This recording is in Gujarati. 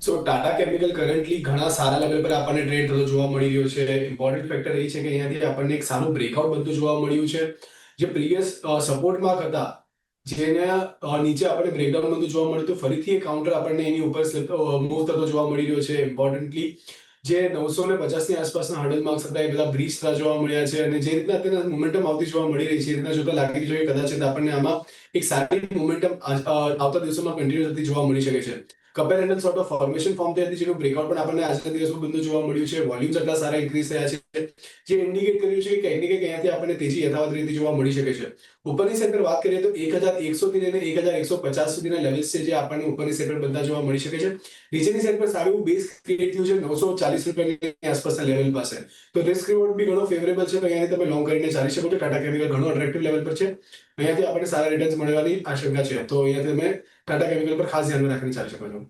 સો ટાટા કેમિકલ કરન્ટલી ઘણા સારા લેવલ પર આપણને ટ્રેડ થતો જોવા મળી રહ્યો છે. ઇમ્પોર્ટન્ટ ફેક્ટર એ છે કે અહીંયાથી આપણને એક સારું બ્રેકઆઉટ બનતું જોવા મળ્યું છે. જે પ્રીવિયસ સપોર્ટમાં હતા, જેને નીચે આપણને બ્રેકડાઉન બનતું જોવા મળ્યું, તો ફરીથી એક કાઉન્ટર આપણને એની ઉપર મૂવ થતો જોવા મળી રહ્યો છે. ઇમ્પોર્ટન્ટલી જે 950 ની આસપાસના હર્ડલ માર્ક્સ હતા એ બધા બ્રીચ થતા જોવા મળ્યા છે, અને જે રીતના અત્યારે મોમેન્ટમ આવતી જોવા મળી રહી છે, એ રીતના જોતા લાગી રહ્યું છે કદાચ આપણને આમાં એક સારી મોમેન્ટમ આવતા દિવસોમાં કન્ટિન્યુ થતી જોવા મળી શકે છે. કપેર handle sort of formation form થઈ હતી, જેનું બ્રેકઆઉટ પણ આપણને આજના દિવસમાં બંધ જોવા મળ્યું છે. વોલ્યુમ્સ એટલા સારા ઇન્ક્રીઝ થયા છે, જે ઇન્ડિકેટ કર્યું છે કે કંઈક ને કંઈક અહીંયાથી આપણને તેજી યથાવત રીતે જોવા મળી શકે છે. ઉપરની સાઈડ પર વાત કરીએ તો 1100 થી લઈને 1150 સુધીના લેવલ્સ છે, જે આપણને ઉપરની સાઈડ પર બનતા જોવા મળી શકે છે. નીચેની સાઈડ પર સારું બેઝ ક્રિએટ થયું છે 940 રૂપિયાની આસપાસના લેવલ પાસે. તો રિસ્ક રિવોર્ડ બી ઘણો ફેવરેબલ છે, તો અહીંયાથી તમે લોંગ કરીને ચાલી શકો છો. ટાટા કેમિકલ ઘણો અટ્રેક્ટિવ લેવલ પર છે, અહીંયાથી આપણને સારા રિટર્ન્સ મળવાની આશંકા છે, તો અહીંયાથી તમે ટાટા કેમિકલ પર ખાસ ધ્યાન રાખીને ચાલી શકો છો.